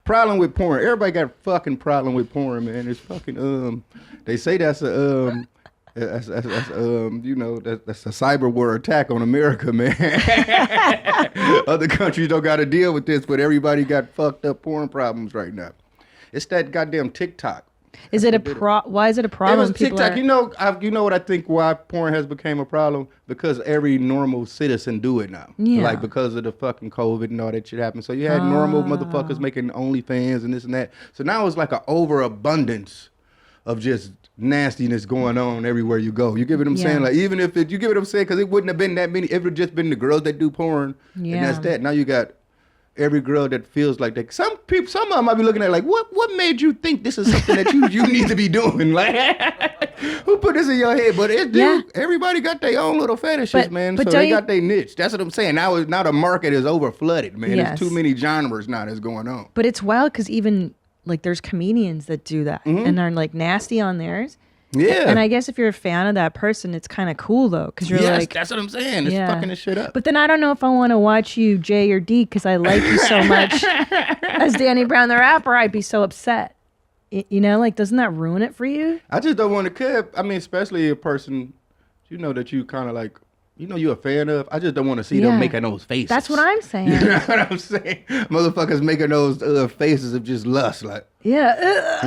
problem with porn. Everybody got a fucking problem with porn, man. It's fucking they say that's a that's you know, that's a cyber war attack on America, man. Other countries don't got to deal with this, but everybody got fucked up porn problems right now. It's that goddamn TikTok. Is it why is it a problem? It was TikTok. You know what I think why porn has become a problem? Because every normal citizen do it now. Yeah. Like because of the fucking COVID and all that shit happened. So you had normal motherfuckers making OnlyFans and this and that. So now it's like an overabundance of just nastiness going on everywhere you go. You get what I'm saying? Like even if you get what I'm saying? Because it wouldn't have been that many. It would just been the girls that do porn. Yeah. And that's that. Now you got every girl that feels like that. Some of them might be looking at like, what made you think this is something that you need to be doing? Like, who put this in your head? But everybody got their own little fetishes, man. So they got their niche. That's what I'm saying. Now the market is over flooded, man. There's too many genres now that's going on. But it's wild because even like there's comedians that do that and are like nasty on theirs. Yeah. And I guess if you're a fan of that person, it's kind of cool though, because you're like, that's what I'm saying. It's fucking this shit up. But then I don't know if I want to watch you J or D because I like you so much as Danny Brown the rapper. I'd be so upset. You know, like doesn't that ruin it for you? I just don't want to care. I mean, especially a person, you know, that you kind of like, you know, you're a fan of. I just don't want to see them making those faces. That's what I'm saying. You know what I'm saying? Motherfuckers making those faces of just lust, like. Yeah.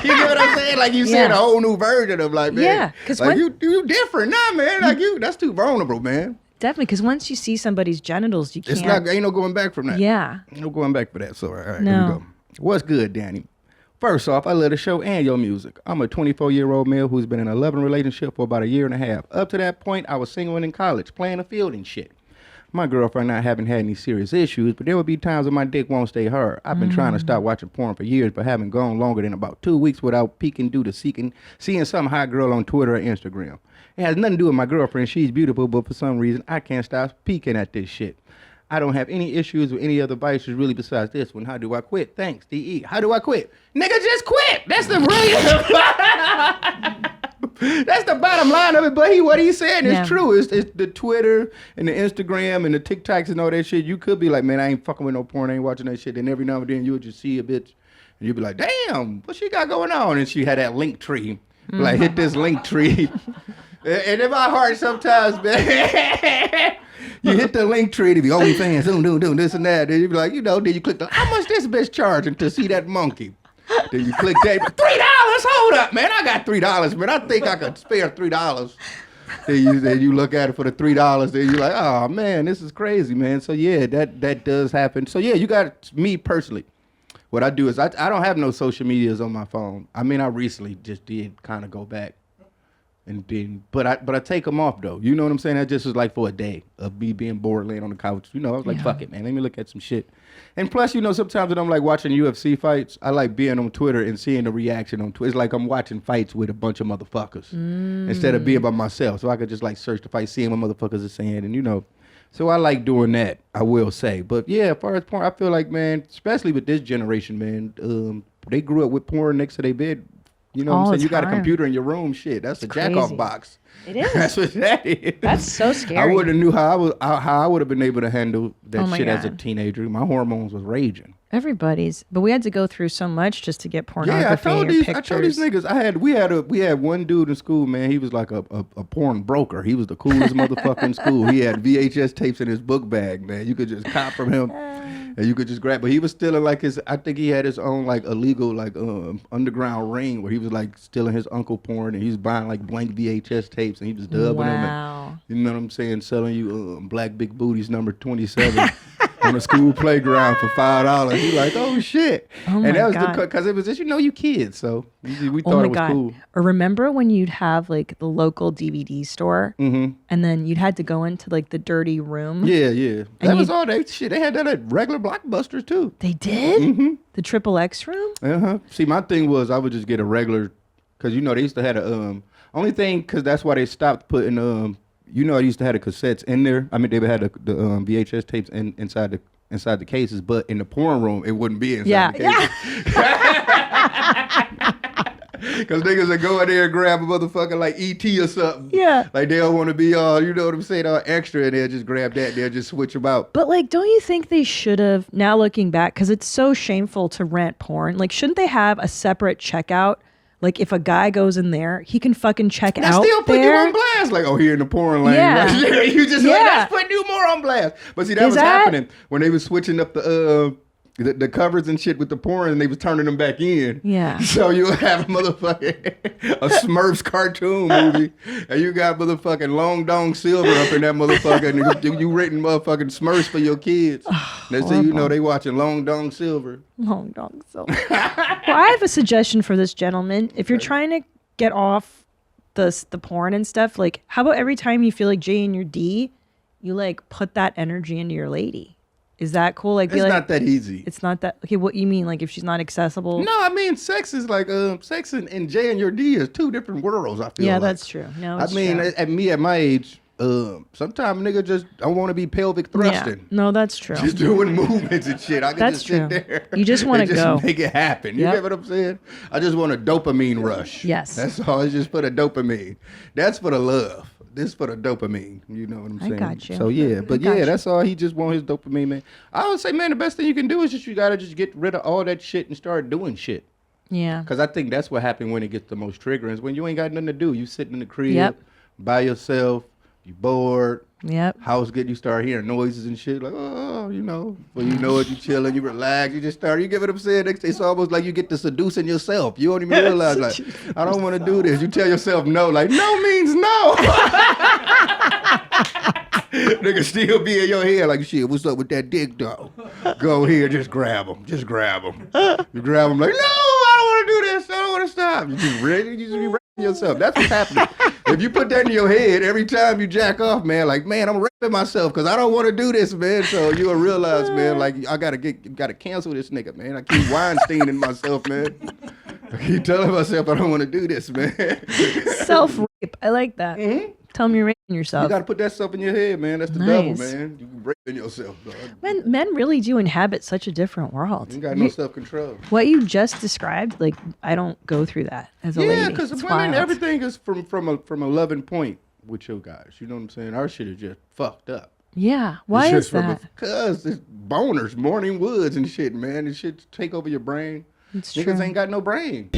You know what I'm saying? Like you seeing a whole new version of like, man, because like you different, nah, man. Like that's too vulnerable, man. Definitely, because once you see somebody's genitals, you can't. It's not. Ain't no going back from that. Yeah. Ain't no going back for that. So all right, here we go. What's good, Danny? First off, I love the show and your music. I'm a 24-year-old male who's been in a loving relationship for about a year and a half. Up to that point, I was single and in college, playing the field and shit. My girlfriend and I haven't had any serious issues, but there will be times when my dick won't stay hard. I've been trying to stop watching porn for years, but haven't gone longer than about 2 weeks without peeking due to seeing some hot girl on Twitter or Instagram. It has nothing to do with my girlfriend. She's beautiful, but for some reason, I can't stop peeking at this shit. I don't have any issues with any other vices really besides this one. How do I quit? Thanks, DE. How do I quit? Nigga, just quit. That's the that's the bottom line of it. But what he's saying is true. It's the Twitter and the Instagram and the TikToks and all that shit. You could be like, man, I ain't fucking with no porn. I ain't watching that shit. And every now and then you would just see a bitch and you'd be like, damn, what she got going on? And she had that link tree. Like, hit this link tree. And in my heart sometimes, man, you hit the link tree to be OnlyFans, doing this and that. Then you be like, you know, then you click how much this bitch charging to see that monkey? Then you click that, $3, hold up, man, I got $3, man. I think I could spare $3. Then you look at it for the $3, then you're like, oh man, this is crazy, man. So yeah, that does happen. So yeah, you got me personally. What I do is I don't have no social medias on my phone. I mean, I recently just did kind of go back. And then, but I take them off though. You know what I'm saying? That just was like for a day of me being bored laying on the couch. You know, I was like, fuck it, man. Let me look at some shit. And plus, you know, sometimes when I'm like watching UFC fights, I like being on Twitter and seeing the reaction on Twitter. It's like I'm watching fights with a bunch of motherfuckers instead of being by myself. So I could just like search the fight, seeing what motherfuckers are saying, and you know. So I like doing that, I will say. But yeah, as far as porn, I feel like, man, especially with this generation, man, they grew up with porn next to their bed. You know what I'm saying? You got a computer in your room, shit. That's a jack-off box. It is. That's what that is. That's so scary. I wouldn't knew how I would have been able to handle that shit as a teenager. My hormones was raging. Everybody's, but we had to go through so much just to get pornography. Yeah, I told these niggas. We had one dude in school, man. He was like a porn broker. He was the coolest motherfucker in school. He had VHS tapes in his book bag, man. You could just cop from him. And you could just grab, but he was stealing like I think he had his own like illegal like underground ring where he was like stealing his uncle porn and he was buying like blank VHS tapes and he was dubbing them and, you know what I'm saying, selling you Black Big Booties number 27 on a school playground for $5. He like, oh shit. And that was because it was just, you know, you kids, so we thought it was cool. Or remember when you'd have like the local DVD store and then you'd had to go into like the dirty room? Yeah. That was all that shit. They had that at regular Blockbusters too. They did? The XXX room? See, my thing was I would just get a regular, because you know they used to have a only thing, because that's why they stopped putting you know, I used to have the cassettes in there. I mean, they had the VHS tapes inside the cases, but in the porn room, it wouldn't be inside the cases. Because niggas that go in there and grab a motherfucker like E.T. or something. Yeah. Like they don't want to be all, you know what I'm saying, all extra, and they'll just grab that and they'll just switch them out. But like, don't you think they should have, now looking back, because it's so shameful to rent porn, like shouldn't they have a separate checkout? Like if a guy goes in there, he can fucking check out still put there. you on blast. Like, oh, here in the porn lane. Yeah. Right there. You just like, that's putting you more on blast. But see, that was happening when they was switching up the covers and shit with the porn, and they was turning them back in. Yeah. So you have a motherfucking a Smurfs cartoon movie, and you got motherfucking Long Dong Silver up in that motherfucker, and you written motherfucking Smurfs for your kids. Next thing you know, they watching Long Dong Silver. Long Dong Silver. Well, I have a suggestion for this gentleman. If you're trying to get off the porn and stuff, like how about every time you feel like J and your D, you like put that energy into your lady. Is that cool? Like, it's not that easy. It's not that. Okay, what you mean? Like, if she's not accessible? No, I mean, sex is like sex and J and your D is two different worlds. I feel. Yeah, like. that's true. No, it's I mean, true. at my age, sometimes nigga just don't want to be pelvic thrusting. Yeah. No, that's true. Just doing movements and shit. I can That's just sit true. there. You just want to go. Make it happen. You Yep. get what I'm saying? I just want a dopamine rush. Yes. That's all. It's just for the dopamine. That's for the love. This for the dopamine. You know what I'm saying? I got you. So yeah, but got you. that's all. He just want his dopamine, man. I would say, man, the best thing you can do is just you gotta just get rid of all that shit and start doing shit. Yeah. Because I think that's what happened when it gets the most triggering. Is when you ain't got nothing to do. You sitting in the crib Yep. by yourself. You bored. Yep. House good, you start hearing noises and shit, like, oh, you know. Well, you know it, you chilling, you relax, you just start, you get what I'm saying? It's almost like you get to seducing yourself. You don't even realize, like, I don't want to do this. You tell yourself no, like, no means no. Nigga still be in your head, like, shit, what's up with that dick, dog? Go here, just grab him. Just grab him. You grab him, like, no, I don't want to do this. I don't want to stop. You just be raping yourself. That's what's happening. If you put that in your head every time you jack off, man, like, man, I'm raping myself because I don't want to do this, man. So you'll realize, man, like, I gotta cancel this nigga, man. I keep Weinsteining myself, man. I keep telling myself I don't want to do this, man. Self-rape. I like that. Mm-hmm. Tell me you're raping yourself. You gotta put that stuff in your head, man. That's the devil, man. You raping yourself, dog. Men really do inhabit such a different world. You got no self-control. What you just described, like, I don't go through that as a lady. Yeah, because women, everything is from a loving point with your guys. You know what I'm saying? Our shit is just fucked up. Yeah. Why is that? Because it's boners, morning woods and shit, man. And shit take over your brain. It's Niggas true. ain't got no brain.